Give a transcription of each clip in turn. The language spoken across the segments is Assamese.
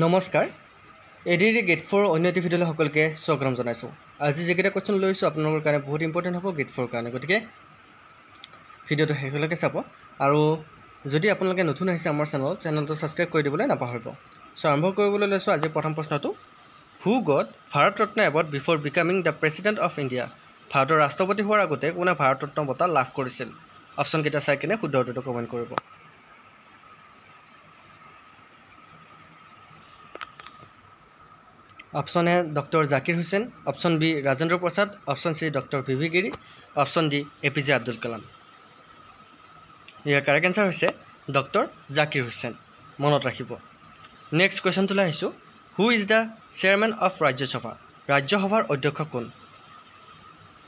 নমস্কাৰ এডিডি গেট 4 অন্য এটি ভিডিঅ'লৈ সকলোকে স্বাগতম জনাইছোঁ। আজি যেকেইটা কোৱেশ্যন লৈছোঁ আপোনালোকৰ কাৰণে বহুত ইম্পৰ্টেণ্ট হ'ব গেট 4 কাৰণে, গতিকে ভিডিঅ'টো শেষলৈকে চাব। আৰু যদি আপোনালোকে নতুন আহিছে আমাৰ চেনেলটো ছাবস্ক্ৰাইব কৰি দিবলৈ নাপাহৰিব। আৰম্ভ কৰিবলৈ লৈছোঁ আজি প্ৰথম প্ৰশ্নটো, হু gut Bharat Ratna award before becoming the president of India? ভাৰতৰ ৰাষ্ট্ৰপতি হোৱাৰ আগতে কোনে ভাৰত ৰত্ন বঁটা লাভ কৰিছিল? অপশ্যনকেইটা চাই কিনে শুদ্ধ উত্তৰটো কমেণ্ট কৰিব। Option A doctor Zakir Hussain, option B Rajendra Prasad, option C doctor V V Giri, option D APJ Abdul Kalam. ইয়াৰ কাৰেক্ট এনচাৰ হৈছে ডক্টৰ জাকিৰ হুছেইন, মনত ৰাখিব। নেক্সট কুৱেশ্যনটোলৈ আহিছোঁ, who is the chairman of Rajya Sabha? ৰাজ্যসভাৰ অধ্যক্ষ কোন?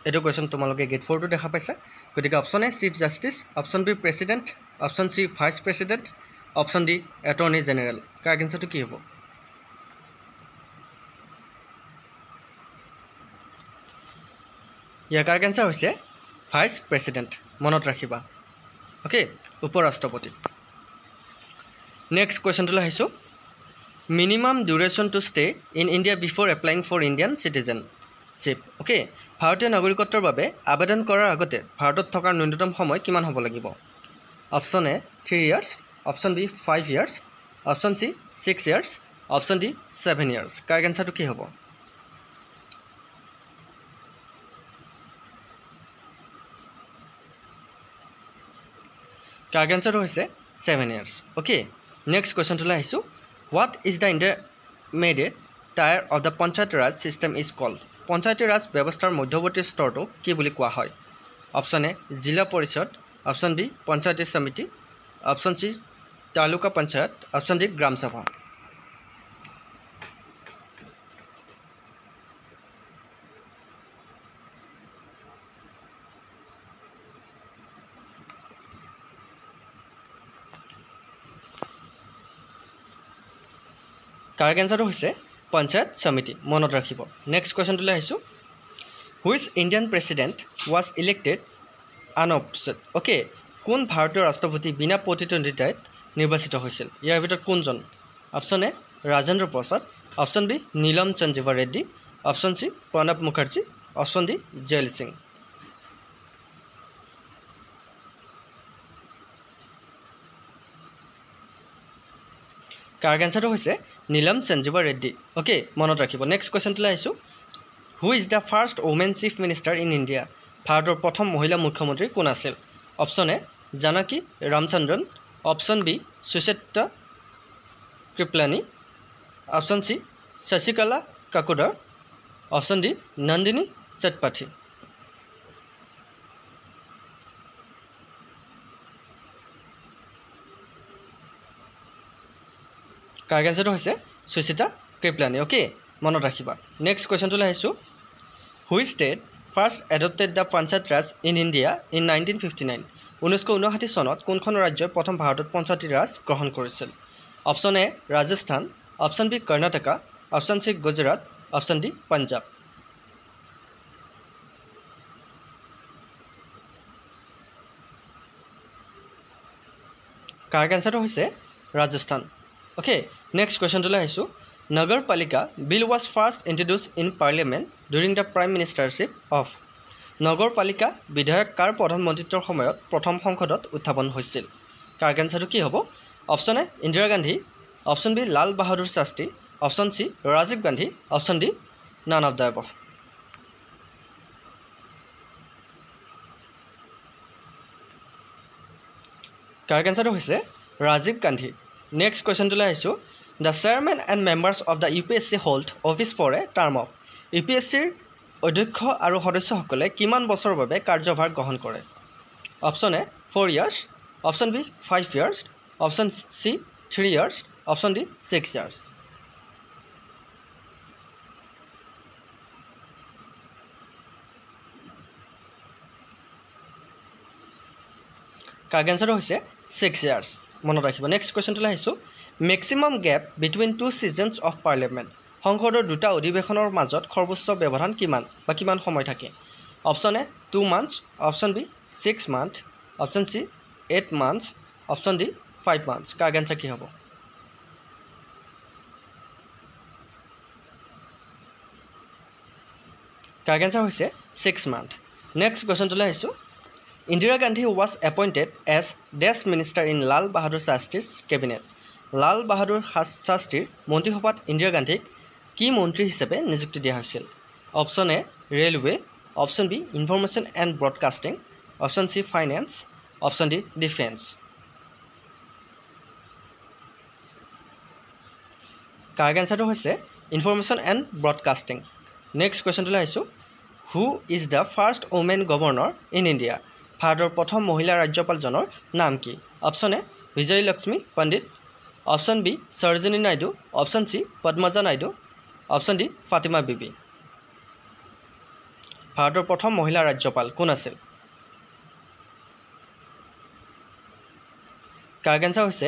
এইটো কুৱেশ্যন তোমালোকে গেট 4টো দেখা পাইছা, গতিকে option A chief justice, option B president, option C vice president, option D attorney general. Correct এনচাৰটো কি হ'ব? ইয়াৰ কাৰেক্ট এনচাৰ হৈছে ভাইচ প্ৰেছিডেণ্ট, মনত ৰাখিবা। অ'কে, উপ ৰাষ্ট্ৰপতি। নেক্সট কুৱেশ্যনটোলৈ আহিছোঁ, minimum duration to stay in India before applying for Indian citizenship. Okay, ভাৰতীয় নাগৰিকত্বৰ বাবে আবেদন কৰাৰ আগতে ভাৰতত থকাৰ ন্যূনতম সময় কিমান হ'ব লাগিব? Option A 3 years, option B 5 years, option C 6 years, option D 7 years। Correct এনচাৰটো কি হ'ব? কাৰেক্ট এনচাৰটো হৈছে 7 years। অ'কে, নেক্সট কুৱেশ্যনটোলৈ আহিছোঁ, what is the intermediate tier of the Panchayat Raj system is called? Panchayati Raj ব্যৱস্থাৰ মধ্যৱৰ্তী স্তৰটো কি বুলি কোৱা হয়? অপশ্যন এ জিলা পৰিষদ, option B Panchayati Samiti, option C Taluka Panchayat, option D Gram Sabha. Correct এনচাৰটো হৈছে পঞ্চায়ত সমিতি, মনত ৰাখিব। নেক্সট কুৱেশ্যনটোলৈ আহিছোঁ, which Indian president was elected unopposed? Okay, কোন ভাৰতীয় ৰাষ্ট্ৰপতি বিনা প্ৰতিদ্বন্দ্বিতাত নিৰ্বাচিত হৈছিল? ইয়াৰ ভিতৰত কোনজন? Option A Rajendra Prasad, option B Neelam Sanjiva Reddy, option C Pranab Mukherjee, option D Zail Singh. Correct এনচাৰটো হৈছে নীলম সঞ্জীৱা ৰেড্ডি। অ'কে, মনত ৰাখিব। নেক্সট কুৱেশ্যনটোলৈ আহিছোঁ, who is the first woman chief minister in India? ভাৰতৰ প্ৰথম মহিলা মুখ্যমন্ত্ৰী কোন আছিল? Option A Janaki Ramachandran, option B Sucheta Kripalani, option C Shashikala Kakodkar, option D Nandini Satpathy. Correct এনচাৰটো হৈছে সুচিতা কৃপলানী। অ'কে, মনত ৰাখিবা। নেক্সট কুৱেশ্যনটোলৈ আহিছোঁ, which state first adopted the Panchayat Raj in India in 1959? 1959 চনত কোনখন ৰাজ্যই প্ৰথম ভাৰতত পঞ্চায়তী ৰাজ গ্ৰহণ কৰিছিল? Option A Rajasthan, option B Karnataka, option C Gujarat, option D Punjab. Correct এনচাৰটো হৈছে ৰাজস্থান। অ'কে, নেক্সট কুৱেশ্যনটোলৈ আহিছোঁ, Nagarpalika bill was first introduced in parliament during the prime ministership of? Nagarpalika বিধেয়ক কাৰ প্ৰধানমন্ত্ৰীত্বৰ সময়ত প্ৰথম সংসদত উত্থাপন হৈছিল? কাৰেক্ট এনচাৰটো কি হ'ব? Option A Indira Gandhi, option B Lal Bahadur Shastri, option C Rajiv Gandhi, option D none of the above. Correct এনচাৰটো হৈছে ৰাজীৱ গান্ধী। নেক্সট কুৱেশ্যনটোলৈ আহিছোঁ, the chairman and members of the UPSC hold office for a term of? UPSCৰ অধ্যক্ষ আৰু সদস্যসকলে কিমান বছৰৰ বাবে কাৰ্যভাৰ গ্ৰহণ কৰে? Option A 4 years, option B 5 years, option C 3 years, option D 6 years। Correct এনচাৰটো হৈছে 6 years, মনত ৰাখিব। নেক্সট কুৱেশ্যনটোলৈ আহিছোঁ, maximum gap between 2 seasons of parliament? সংসদৰ দুটা অধিৱেশনৰ মাজত সৰ্বোচ্চ ব্যৱধান কিমান বা কিমান সময় থাকে? Option A 2 months, option B 6 months, option C 8 months, option D 5 months। Correct answer কি হ'ব? কাৰেক্ট এনসাৰ হৈছে 6 মান্থ নেক্সট কোৱেশ্চনটোলৈ আহিছোঁ Indira Gandhi was appointed as Desh Minister in Lal Bahadur Shastri's cabinet Lal Bahadur শাস্ত্ৰীৰ মন্ত্ৰীসভাত ইন্দিৰা গান্ধীক কি মন্ত্ৰী হিচাপে নিযুক্তি দিয়া হৈছিল option A railway option B information and broadcasting option C finance option D defence correct এনসাৰটো হৈছে ইনফৰমেশ্যন এণ্ড ব্ৰডকাষ্টিং নেক্সট কুৱেশ্যনটোলৈ আহিছোঁ who is the first women governor in India ভাৰতৰ প্ৰথম মহিলা ৰাজ্যপালজনৰ নাম কি option A Vijayalakshmi Pandit option B Sarojini Naidu option C Padmaja Naidu option D Fatima Bibi ভাৰতৰ প্ৰথম মহিলা ৰাজ্যপাল কোন আছিল কাৰেক্ট এনসাৰ হৈছে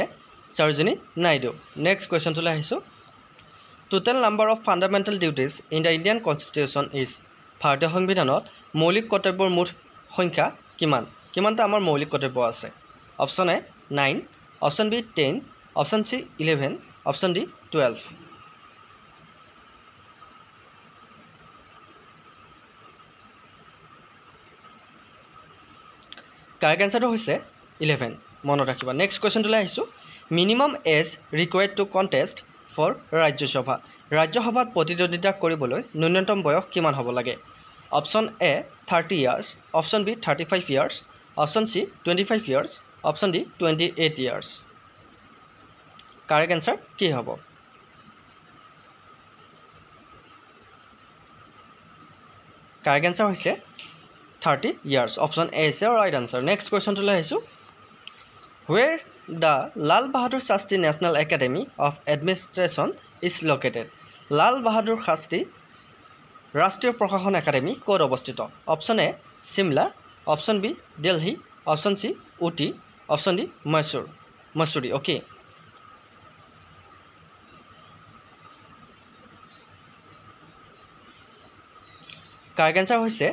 সৰোজিনী নাইডু নেক্সট কুৱেশ্যনটোলৈ আহিছোঁ total number of fundamental duties in the Indian constitution is ভাৰতীয় সংবিধানত মৌলিক কৰ্তব্যৰ মুঠ সংখ্যা কিমানটা আমাৰ মৌলিক কৰ্তব্য আছে option A 9 option B 10 option C 11 option D 12 correct এনসাৰটো হৈছে 11 মনত ৰাখিবা নেক্সট কুৱেশ্যনটোলৈ আহিছোঁ minimum age required to contest for ৰাজ্যসভাত প্ৰতিদ্বন্দ্বিতা কৰিবলৈ ন্যূনতম বয়স কিমান হ'ব লাগে option A 30 years option B 35 years option C 25 years option D 28 years correct answer কি হ'ব কাৰেক্ট এনসাৰ হৈছে 30 years option A is right answer next কুৱেশ্যনটোলৈ আহিছোঁ where the Lal Bahadur Shastri national academy of administration is located Lal Bahadur Shastri ৰাষ্ট্ৰীয় প্ৰশাসন একাডেমী ক'ত অৱস্থিত option A Shimla option B Delhi option C Ooty option D Mussoorie okay correct answer হৈছে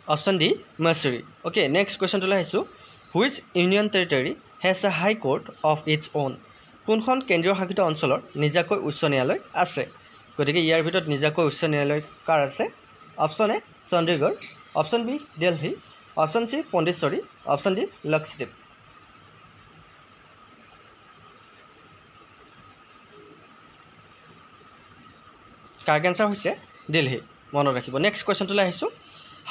option D Mussoorie okay next কুৱেশ্যনটোলৈ আহিছোঁ which union territory has a high court of its own কোনখন কেন্দ্ৰীয় শাসিত অঞ্চলৰ নিজাকৈ উচ্চ ন্যায়ালয় আছে গতিকে ইয়াৰ ভিতৰত নিজাকৈ উচ্চ ন্যায়ালয় কাৰ আছে option A Chandigarh option B Delhi option C Pondicherry option D Lakshadweep correct answer হৈছে দিল্লী মনত ৰাখিব নেক্সট কুৱেশ্যনটোলৈ আহিছোঁ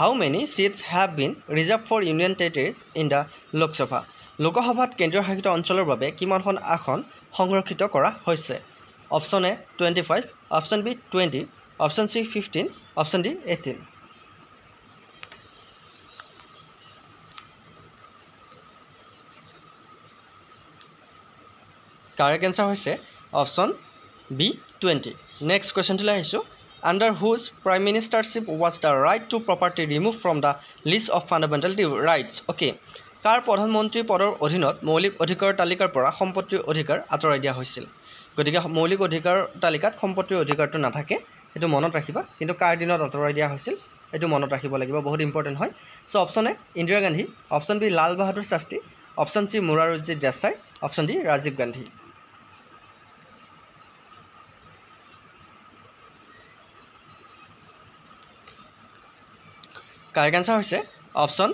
how many seats have been reserved for union territories in the Lok Sabha লোকসভাত কেন্দ্ৰীয় শাসিত অঞ্চলৰ বাবে কিমানখন আসন সংৰক্ষিত কৰা হৈছে option A 25 option B 20 option C 15 option D 18 correct answer হৈছে অপশ্যন বি 20 নেক্সট কুৱেশ্যনটোলৈ আহিছোঁ under whose prime ministership was the right to property removed from the list of fundamental rights okay কাৰ প্ৰধানমন্ত্ৰী পদৰ অধীনত মৌলিক অধিকাৰৰ তালিকাৰ পৰা সম্পত্তিৰ অধিকাৰ আঁতৰাই দিয়া হৈছিল গতিকে মৌলিক অধিকাৰৰ তালিকাত সম্পত্তিৰ অধিকাৰটো নাথাকে সেইটো মনত ৰাখিবা কিন্তু কাৰ দিনত আঁতৰাই দিয়া হৈছিল এইটো মনত ৰাখিব লাগিব বহুত ইম্পৰ্টেণ্ট হয় so' option A Indira Gandhi option B Lal Bahadur Shastri option C Morarji Desai option D Rajiv Gandhi correct answer হৈছে অপশ্যন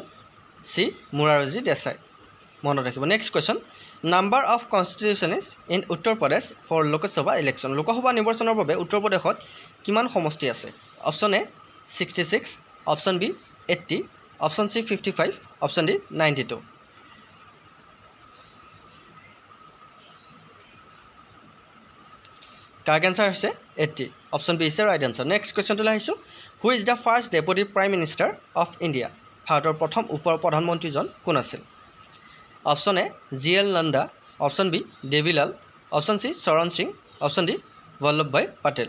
চি মোৰাৰজী দেশাই মনত ৰাখিব next question number of constituencies in Uttar Pradesh for Lok Sabha election Lok Sabha নিৰ্বাচনৰ বাবে উত্তৰ প্ৰদেশত কিমান সমষ্টি আছে option A 66 option B 80 option C 55 option D 92 correct answer হৈছে 80 option B is right answer next কুৱেশ্যনটোলৈ আহিছোঁ who is the first deputy prime minister of India ভাৰতৰ প্ৰথম উপ প্ৰধানমন্ত্ৰীজন কোন আছিল option A G L. Nanda option B Devilal option C Charan Singh option D Vallabhbhai Patel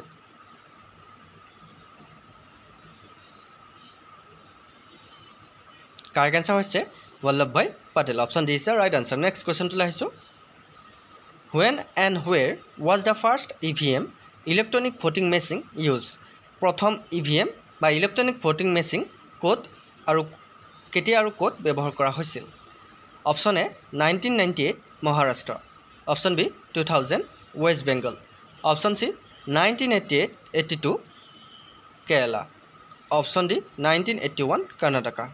correct answer হৈছে Vallabhbhai Patel option D is right answer next কুৱেশ্যনটোলৈ আহিছোঁ when and where was the first EVM electronic voting machine use প্ৰথম EVM বা ইলেক্ট্ৰনিক ভোটিং মেচিন ক'ত আৰু কেতিয়া আৰু ক'ত ব্যৱহাৰ কৰা হৈছিল option A 1998 Maharashtra option B 2000 West Bengal option C 1982 Kerala option D 1981 Karnataka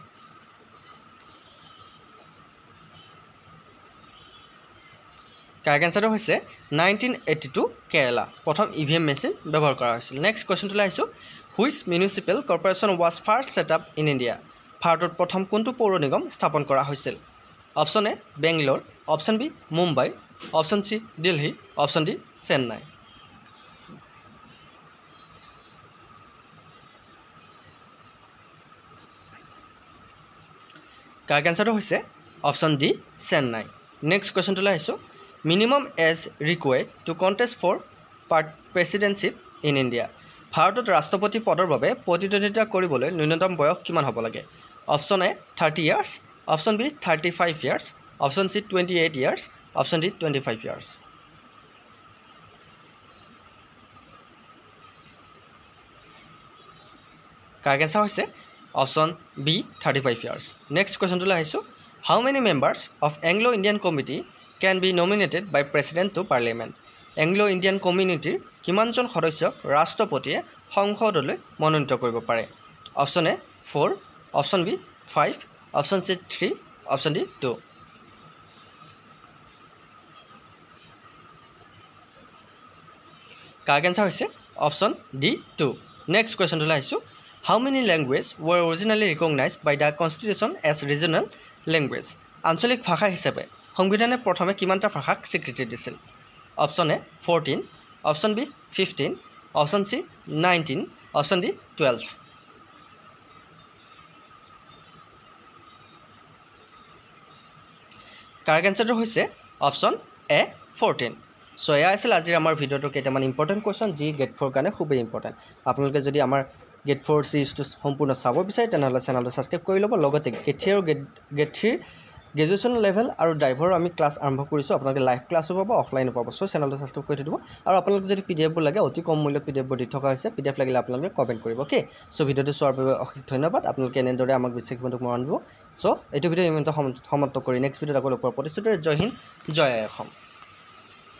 correct এনসাৰটো হৈছে 1982 কেৰালা প্ৰথম ইভিএম মেচিন ব্যৱহাৰ কৰা হৈছিল নেক্সট কোৱেশ্চনটো লাইছো which municipal corporation was first set up in India ভাৰতত প্ৰথম কোনটো পৌৰ নিগম স্থাপন কৰা হৈছিল option A Bangalore option B Mumbai option C Delhi option D Chennai correct এনসাৰটো হৈছে অপশ্যন ডি চেন্নাই নেক্সট কোৱেশ্চনটো লাইছো minimum age required to contest for presidentship in India ভাৰতত ৰাষ্ট্ৰপতি পদৰ বাবে প্ৰতিদ্বন্দ্বিতা কৰিবলৈ ন্যূনতম বয়স কিমান হ'ব লাগে option A 30 years option B 35 years option C 28 years option D 25 years correct answer হৈছে অপশ্যন বি 35 ইয়াৰ্ছ নেক্সট কোৱেশ্চনটো আহিছো how many members of Anglo Indian committee can be nominated by president to parliament Anglo-Indian community কিমানজন সদস্যক ৰাষ্ট্ৰপতিয়ে সংসদলৈ মনোনীত কৰিব পাৰে option A 4 option B 5 option C 3 option D 2 correct answer হৈছে অপশ্যন ডি 2 নেক্সট কোৱেশ্চনটো লাইছো how many language were originally recognized by the constitution as regional language আঞ্চলিক ভাষা হিচাপে সংবিধানে প্ৰথমে কিমানটা ভাষাক স্বীকৃতি দিছিল option A 14 option B 15 option C 19 option D 12 correct এনসাৰটো হৈছে অপশ্যন এ 14 সো এয়া আছিল আজিৰ আমাৰ ভিডিঅ'টো কেইটামান ইম্পৰ্টেণ্ট কোৱেশ্চন যি গেট 4 কাৰণে খুবেই ইম্পৰ্টেণ্ট আপোনালোকে যদি আমাৰ গেট 4 সিৰিজটো সম্পূৰ্ণ চাব বিচাৰে তেনেহ'লে চেনেলটো ছাবস্ক্ৰাইব কৰি ল'ব লগতে গেট 3 আৰু গেট 3 গ্ৰেজুৱেশ্যন লেভেল আৰু ড্ৰাইভাৰ আমি ক্লাছ আৰম্ভ কৰিছোঁ আপোনালোকে লাইভ ক্লাছো পাব অফলাইনো পাব সো চেনেলটো ছাবস্ক্ৰাইব কৰি দিব আৰু আপোনালোকে যদি পিডিএফবোৰ লাগে অতি কম মূল্যত পিডিএফবোৰ দি থকা হৈছে পিডিএফ লাগিলে আপোনালোকে কমেণ্ট কৰিব অ'কে সো ভিডিঅ'টো চোৱাৰ বাবে অশেষ ধন্যবাদ আপোনালোকে এনেদৰে আমাক বিশ্বাস বন্ধুক মৰণ দিব সো এইটো ভিডিঅ' ইমানতে সমাপ্ত কৰি নেক্সট ভিডিঅ'ত আকৌ লগ পোৱাৰ প্ৰতিশ্ৰুতিৰে জয় হিন্দ জয় অসম